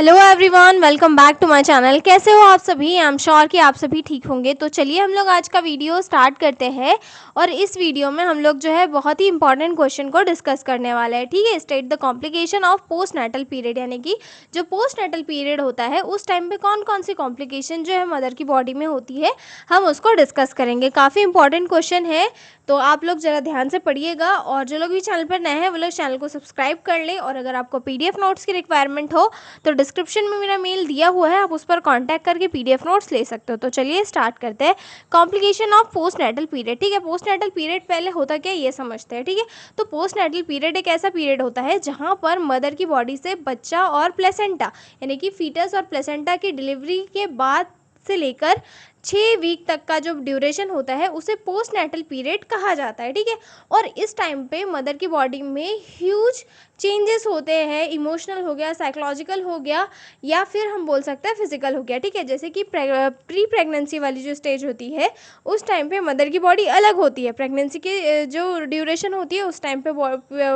Hello everyone, welcome back to my channel. कैसे हो आप सभी? आई एम श्योर कि आप सभी ठीक होंगे। तो चलिए हम लोग आज का वीडियो स्टार्ट करते हैं। और इस वीडियो में हम लोग जो है बहुत ही इंपॉर्टेंट क्वेश्चन को डिस्कस करने वाले हैं। ठीक है, state the complication of post natal period, यानी कि जो पोस्ट नेटल पीरियड होता है उस टाइम पे कौन कौन सी कॉम्प्लिकेशन जो है मदर की बॉडी में होती है, हम उसको डिस्कस करेंगे। काफ़ी इंपॉर्टेंट क्वेश्चन है, तो आप लोग ज़रा ध्यान से पढ़िएगा। और जो लोग भी चैनल पर नए हैं वो लोग चैनल को सब्सक्राइब कर लें। और अगर आपको PDF नोट्स की रिक्वायरमेंट हो तो डिस्क्रिप्शन में मेरा मेल दिया हुआ है, आप उस पर कांटेक्ट करके PDF नोट्स ले सकते हो। तो चलिए स्टार्ट करते हैं। Complication of post natal period. ठीक है, पोस्ट नेटल पीरियड पहले होता क्या है ये समझते हैं। ठीक है, तो पोस्ट नेटल पीरियड एक ऐसा पीरियड होता है जहाँ पर मदर की बॉडी से बच्चा और प्लेसेंटा, यानी कि फीटस और प्लेसेंटा की डिलीवरी के बाद से लेकर 6 वीक तक का जो ड्यूरेशन होता है उसे पोस्ट नेटल पीरियड कहा जाता है। ठीक है, और इस टाइम पे मदर की बॉडी में ह्यूज चेंजेस होते हैं। इमोशनल हो गया, साइकोलॉजिकल हो गया, या फिर हम बोल सकते हैं फिजिकल हो गया। ठीक है, जैसे कि प्री प्रेगनेंसी वाली जो स्टेज होती है उस टाइम पे मदर की बॉडी अलग होती है। प्रेगनेंसी के जो ड्यूरेशन होती है उस टाइम पे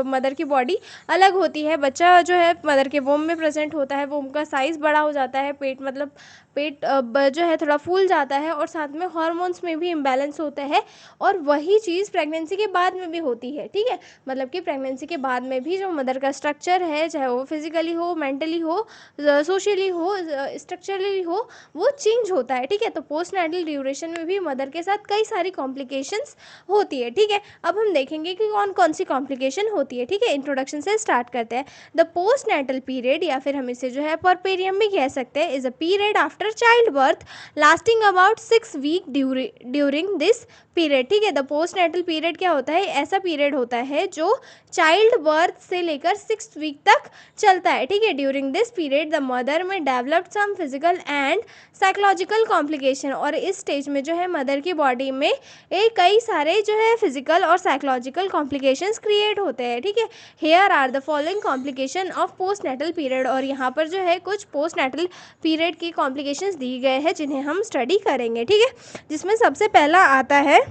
मदर की बॉडी अलग होती है। बच्चा जो है मदर के वोम में प्रेजेंट होता है, वोम का साइज़ बड़ा हो जाता है, पेट मतलब पेट जो है थोड़ा फूल जाता है, और साथ में हार्मोन्स में भी इम्बैलेंस होता है। और वही चीज़ प्रेगनेंसी के बाद में भी होती है। ठीक है, मतलब कि प्रेगनेंसी के बाद में भी जो मदर का स्ट्रक्चर है, चाहे वो फिजिकली हो, मेंटली हो, सोशली हो, स्ट्रक्चरली हो, वो चेंज होता है। ठीक है, तो पोस्ट नेटल ड्यूरेशन में भी मदर के साथ कई सारी कॉम्प्लिकेशंस होती है। ठीक है, अब हम देखेंगे कि कौन कौन सी कॉम्प्लिकेशन होती है। ठीक है, इंट्रोडक्शन से स्टार्ट करते हैं। द पोस्ट नेटल पीरियड, या फिर हम इसे जो है परपेरियम भी कह सकते हैं, is a period after child birth lasting about 6 week during this period. ठीक है, द पोस्ट नेटल पीरियड क्या होता है? ऐसा पीरियड होता है जो चाइल्ड बर्थ से लेकर 6 वीक तक चलता है। ठीक है, during this period the mother में developed some physical and psychological complication. और इस स्टेज में जो है मदर की बॉडी में कई सारे जो है फिजिकल और साइकोलॉजिकल कॉम्प्लिकेशंस क्रिएट होते हैं। ठीक है, here are the following complication of post natal period. और यहाँ पर जो है कुछ पोस्ट नेटल पीरियड की कॉम्प्लिकेशंस दी गए हैं जिन्हें हम स्टडी करेंगे। ठीक है, जिसमें सबसे पहला आता है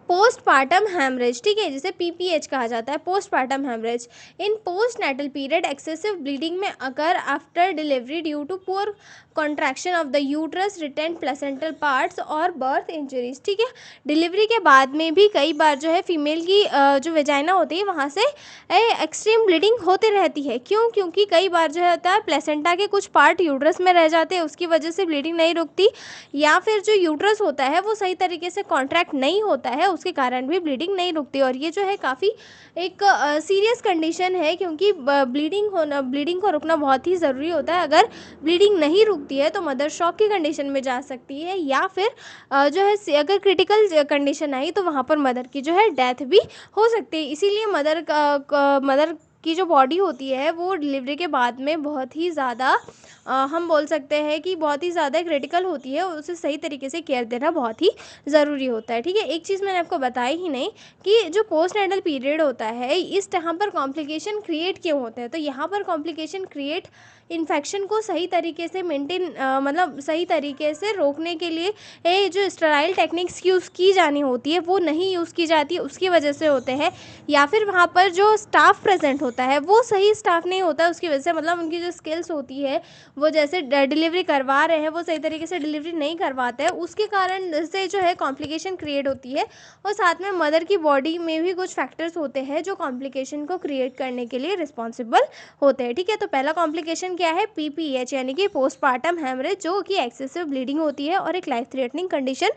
पोस्टपार्टम हैमरेज। ठीक है, जिसे PPH कहा जाता है, postpartum haemorrhage. In post natal period excessive bleeding में occur after delivery due to poor contraction of the uterus, retained placental parts और बर्थ इंजरीज। ठीक है, डिलीवरी के बाद में भी कई बार जो है फीमेल की जो वेजाइना होती है वहाँ से एक्सट्रीम ब्लीडिंग होती रहती है। क्यों? क्योंकि कई बार जो होता है प्लेसेंटा के कुछ पार्ट यूट्रस में रह जाते हैं, उसकी वजह से ब्लीडिंग नहीं रुकती, या फिर जो यूट्रस होता है वो सही तरीके से कॉन्ट्रैक्ट नहीं होता है, उसके कारण भी ब्लीडिंग नहीं रुकती। और ये जो है काफ़ी एक सीरियस कंडीशन है, क्योंकि ब्लीडिंग को रुकना बहुत ही ज़रूरी होता है। अगर ब्लीडिंग नहीं रुकती है तो मदर शॉक की कंडीशन में जा सकती है, या फिर जो है अगर क्रिटिकल कंडीशन आई तो वहाँ पर मदर की जो है डेथ भी हो सकती है। इसीलिए मदर की जो बॉडी होती है वो डिलीवरी के बाद में बहुत ही ज़्यादा हम बोल सकते हैं कि बहुत ही ज़्यादा क्रिटिकल होती है, और उसे सही तरीके से केयर देना बहुत ही ज़रूरी होता है। ठीक है, एक चीज़ मैंने आपको बताई ही नहीं कि जो पोस्ट नेटल पीरियड होता है इस यहाँ पर कॉम्प्लिकेशन क्रिएट क्यों होते हैं। तो यहाँ पर कॉम्प्लिकेशन क्रिएट इन्फेक्शन को सही तरीके से मेंटेन मतलब सही तरीके से रोकने के लिए जो स्टेराइल टेक्निक्स यूज़ की जानी होती है वो नहीं यूज़ की जाती है, उसकी वजह से होते हैं। या फिर वहाँ पर जो स्टाफ प्रेजेंट होता है वो सही स्टाफ नहीं होता, उसकी वजह से मतलब उनकी जो स्किल्स होती है वो जैसे डिलीवरी करवा रहे हैं वो सही तरीके से डिलीवरी नहीं करवाते हैं, उसके कारण से जो है कॉम्प्लिकेशन क्रिएट होती है। और साथ में मदर की बॉडी में भी कुछ फैक्टर्स होते हैं जो कॉम्प्लिकेशन को क्रिएट करने के लिए रिस्पॉन्सिबल होते हैं। ठीक है, तो पहला कॉम्प्लिकेशन क्या है? PPH, यानी कि पोस्टपार्टम हैमरेज, जो कि एक्सेसिव ब्लीडिंग होती है और एक लाइफ थ्रेटनिंग कंडीशन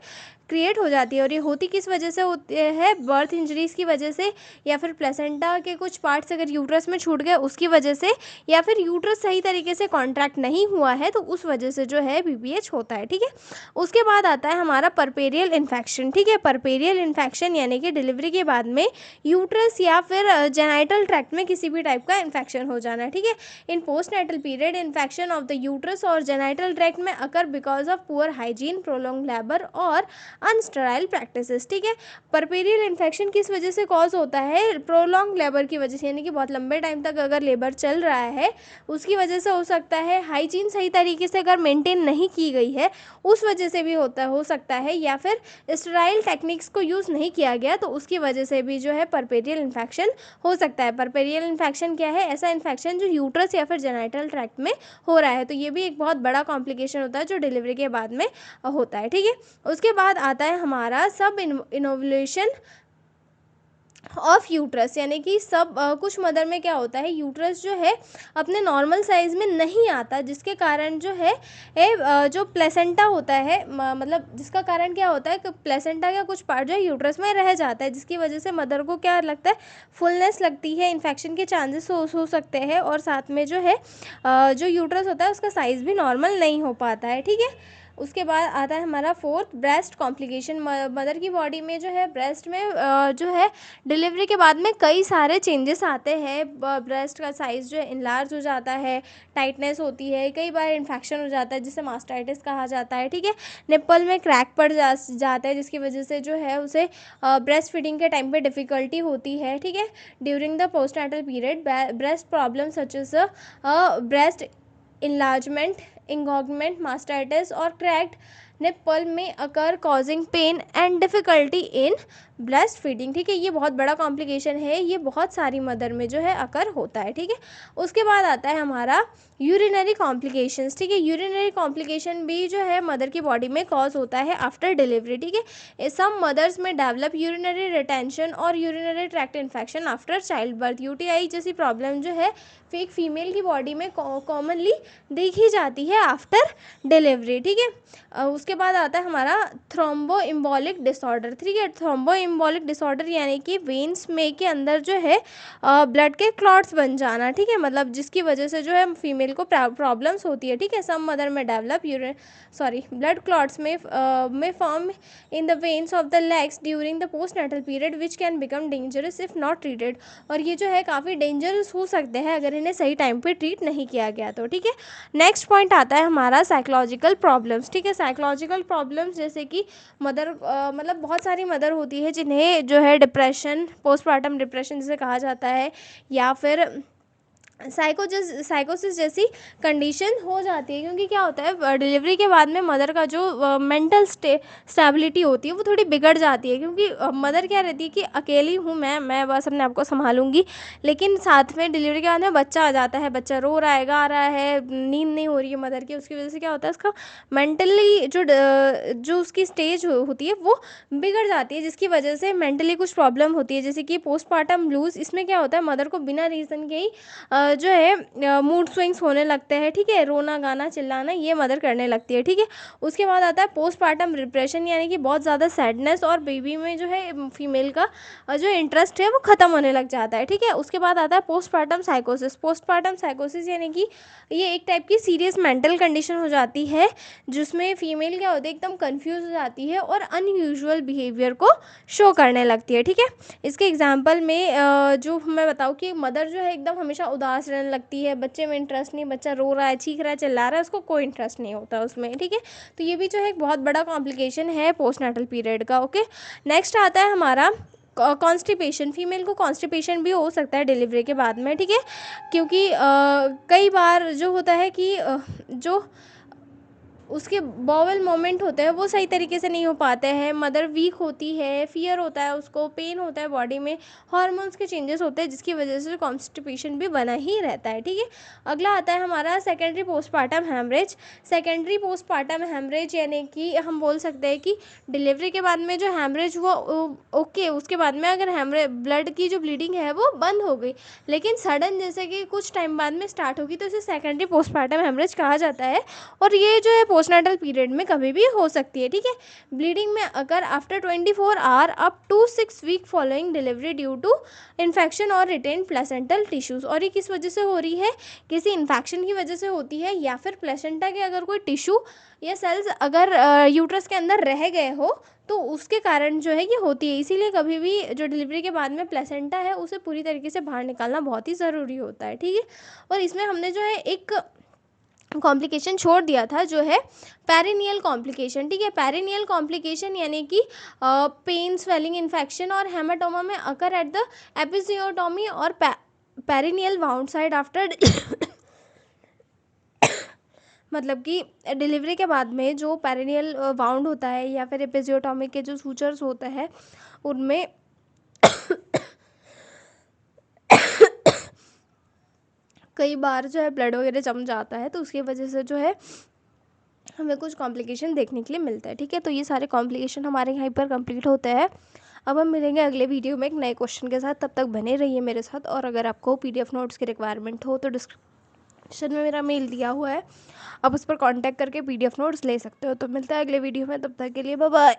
क्रिएट हो जाती है। और ये होती किस वजह से होती है? बर्थ इंजरीज की वजह से, या फिर प्लेसेंटा के कुछ पार्ट्स अगर यूट्रस में छूट गए उसकी वजह से, या फिर यूट्रस सही तरीके से कॉन्ट्रैक्ट नहीं हुआ है तो उस वजह से जो है PPH होता है। ठीक है, उसके बाद आता है हमारा परपेरियल इन्फेक्शन। ठीक है, परपेरियल इन्फेक्शन यानी कि डिलीवरी के बाद में यूट्रस या फिर जेनाइटल ट्रैक्ट में किसी भी टाइप का इन्फेक्शन हो जाना। ठीक है, in post natal period infection of the uterus और जेनाइटल ट्रैक्ट में occur because of poor hygiene, prolong labour और अनस्टेराइल प्रैक्टिसेस। ठीक है, परपेरियल इन्फेक्शन किस वजह से कॉज होता है? प्रोलॉन्ग लेबर की वजह से, यानी कि बहुत लंबे टाइम तक अगर लेबर चल रहा है उसकी वजह से हो सकता है। हाइजीन सही तरीके से अगर मेंटेन नहीं की गई है उस वजह से भी हो सकता है, या फिर स्टेराइल टेक्निक्स को यूज़ नहीं किया गया तो उसकी वजह से भी जो है परपेरियल इन्फेक्शन हो सकता है। परपेरियल इन्फेक्शन क्या है? ऐसा इन्फेक्शन जो यूट्रस या फिर जेनिटल ट्रैक्ट में हो रहा है, तो ये भी एक बहुत बड़ा कॉम्प्लिकेशन होता है जो डिलीवरी के बाद में होता है। ठीक है, उसके बाद आता है हमारा सब इनोवुलेशन ऑफ यूट्रस, यानी कि सब कुछ मदर में क्या होता है, यूट्रस जो है अपने नॉर्मल साइज में नहीं आता, जिसके कारण जो है जो प्लेसेंटा होता है, मतलब जिसका कारण क्या होता है कि प्लेसेंटा का कुछ पार्ट जो है यूट्रस में रह जाता है, जिसकी वजह से मदर को क्या लगता है, फुलनेस लगती है, इन्फेक्शन के चांसेस हो सकते हैं, और साथ में जो है जो यूट्रस होता है उसका साइज़ भी नॉर्मल नहीं हो पाता है। ठीक है, उसके बाद आता है हमारा फोर्थ, ब्रेस्ट कॉम्प्लिकेशन। मदर की बॉडी में जो है ब्रेस्ट में जो है डिलीवरी के बाद में कई सारे चेंजेस आते हैं। ब्रेस्ट का साइज़ जो है इनलार्ज हो जाता है, टाइटनेस होती है, कई बार इन्फेक्शन हो जाता है जिसे मास्टाइटिस कहा जाता है। ठीक है, निप्पल में क्रैक पड़ जाता है जिसकी वजह से जो है उसे ब्रेस्ट फीडिंग के टाइम पे डिफ़िकल्टी होती है। ठीक है, during the postnatal period breast problem such as breast enlargement, engorgement, mastitis और cracked nipple में occur causing pain and difficulty in breast feeding. ठीक है, ये बहुत बड़ा कॉम्प्लिकेशन है, ये बहुत सारी मदर में जो है अकर होता है। ठीक है, उसके बाद आता है हमारा यूरिनरी कॉम्प्लिकेशंस। ठीक है, यूरिनरी कॉम्प्लिकेशन भी जो है मदर की बॉडी में कॉज होता है आफ्टर डिलीवरी। ठीक है, सम मदर्स में डेवलप यूरिनरी रिटेंशन और urinary tract infection after child birth. UTI जैसी प्रॉब्लम जो है एक फीमेल की बॉडी में कॉमनली देखी जाती है आफ्टर डिलीवरी। ठीक है, उसके बाद आता है हमारा थ्रोम्बो इम्बोलिक डिसऑर्डर। ठीक है, थ्रोम्बो इम्बोलिक डिसऑर्डर यानी कि वेन्स में के अंदर जो है ब्लड के क्लॉट्स बन जाना। ठीक है, मतलब जिसकी वजह से जो है फीमेल को प्रॉब्लम्स होती है। ठीक है, सम मदर में डेवलप ब्लड क्लॉट्स में form in the veins of the legs during the postnatal period which can become dangerous if not treated. और ये जो है काफ़ी डेंजरस हो सकते हैं अगर इन्हें सही टाइम पे ट्रीट नहीं किया गया तो। ठीक है, नेक्स्ट पॉइंट आता है हमारा साइकोलॉजिकल प्रॉब्लम्स। ठीक है, साइकोलॉजिकल प्रॉब्लम्स जैसे कि मदर मतलब बहुत सारी मदर होती है जिन्हें जो है डिप्रेशन, पोस्टमार्टम डिप्रेशन जिसे कहा जाता है, या फिर साइकोसिस जैसी कंडीशन हो जाती है, क्योंकि क्या होता है डिलीवरी के बाद में मदर का जो मेंटल स्टेबिलिटी होती है वो थोड़ी बिगड़ जाती है, क्योंकि मदर क्या रहती है कि अकेली हूँ मैं बस अपने आप को संभालूंगी, लेकिन साथ में डिलीवरी के बाद में बच्चा आ जाता है, बच्चा रो रहा है, गा रहा है, नींद नहीं हो रही है मदर की, उसकी वजह से क्या होता है उसका मेंटली जो उसकी स्टेज होती है वो बिगड़ जाती है, जिसकी वजह से मेंटली कुछ प्रॉब्लम होती है, जैसे कि पोस्टमार्टम ब्लूज। इसमें क्या होता है मदर को बिना रीज़न के ही जो है मूड स्विंग्स होने लगते हैं। ठीक है, रोना गाना चिल्लाना ये मदर करने लगती है। ठीक है, उसके बाद आता है पोस्टमार्टम डिप्रेशन, यानी कि बहुत ज़्यादा सैडनेस और बेबी में जो है फीमेल का जो इंटरेस्ट है वो ख़त्म होने लग जाता है। ठीक है, उसके बाद आता है पोस्टमार्टम साइकोसिस। पोस्टमार्टम साइकोसिस यानी कि ये एक टाइप की सीरियस मेंटल कंडीशन हो जाती है जिसमें फीमेल क्या होती है एकदम कन्फ्यूज हो जाती है और अनयूजुअल बिहेवियर को शो करने लगती है। ठीक है, इसके एग्जाम्पल में जो मैं बताऊँ कि मदर जो है एकदम हमेशा उदास रहने लगती है, बच्चे में इंटरेस्ट नहीं, बच्चा रो रहा है, चीख रहा है, चिल्ला रहा है, उसको कोई इंटरेस्ट नहीं होता उसमें। ठीक है, तो ये भी जो है एक बहुत बड़ा कॉम्प्लिकेशन है पोस्टनेटल पीरियड का। ओके, नेक्स्ट आता है हमारा कॉन्स्टिपेशन। फीमेल को कॉन्स्टिपेशन भी हो सकता है डिलीवरी के बाद में। ठीक है, क्योंकि कई बार जो होता है कि जो उसके बॉवल मोमेंट होते हैं वो सही तरीके से नहीं हो पाते हैं, मदर वीक होती है, फियर होता है उसको, पेन होता है बॉडी में, हार्मोन्स के चेंजेस होते हैं जिसकी वजह से कॉन्स्टिपेशन भी बना ही रहता है। ठीक है, अगला आता है हमारा secondary postmortem haemorrhage. Secondary postmortem haemorrhage यानी कि हम बोल सकते हैं कि डिलीवरी के बाद में जो हैमरेज हुआ ओके, उसके बाद में अगर हैमरेज ब्लड की जो ब्लीडिंग है वो बंद हो गई, लेकिन सडन जैसे कि कुछ टाइम बाद में स्टार्ट होगी तो इसे सेकेंडरी पोस्टमार्टम हैमरेज कहा जाता है, और ये जो है पोस्टनेटल पीरियड में कभी भी हो सकती है। ठीक है, ब्लीडिंग में अगर after 24 hour up to 6 week following delivery due to infection और रिटेन प्लेसेंटल टिश्यूज। और ये किस वजह से हो रही है, किसी इन्फेक्शन की वजह से होती है, या फिर प्लेसेंटा के अगर कोई टिश्यू या सेल्स अगर यूट्रस के अंदर रह गए हो तो उसके कारण जो है ये होती है। इसीलिए कभी भी जो डिलीवरी के बाद में प्लेसेंटा है उसे पूरी तरीके से बाहर निकालना बहुत ही ज़रूरी होता है। ठीक है, और इसमें हमने जो है एक कॉम्प्लिकेशन छोड़ दिया था, जो है पेरिनियल कॉम्प्लिकेशन। ठीक है, पेरिनियल कॉम्प्लिकेशन यानी कि पेन, स्वेलिंग, इन्फेक्शन और हेमाटोमा में अकर एट द एपिजियोटोमी और पेरिनियल वाउंड साइड आफ्टर मतलब कि डिलीवरी के बाद में जो पेरिनियल वाउंड होता है या फिर एपिजियोटोमी के जो सूचर्स होते हैं उनमें कई बार जो है ब्लड वगैरह जम जाता है, तो उसकी वजह से जो है हमें कुछ कॉम्प्लिकेशन देखने के लिए मिलता है। ठीक है, तो ये सारे कॉम्प्लिकेशन हमारे यहाँ पर कंप्लीट होते हैं। अब हम मिलेंगे अगले वीडियो में एक नए क्वेश्चन के साथ, तब तक बने रहिए मेरे साथ। और अगर आपको पीडीएफ नोट्स की रिक्वायरमेंट हो तो डिस्क्रिप्शन में मेरा मेल दिया हुआ है, आप उस पर कांटेक्ट करके पीडीएफ नोट्स ले सकते हो। तो मिलता है अगले वीडियो में, तब तक के लिए बाय बाय।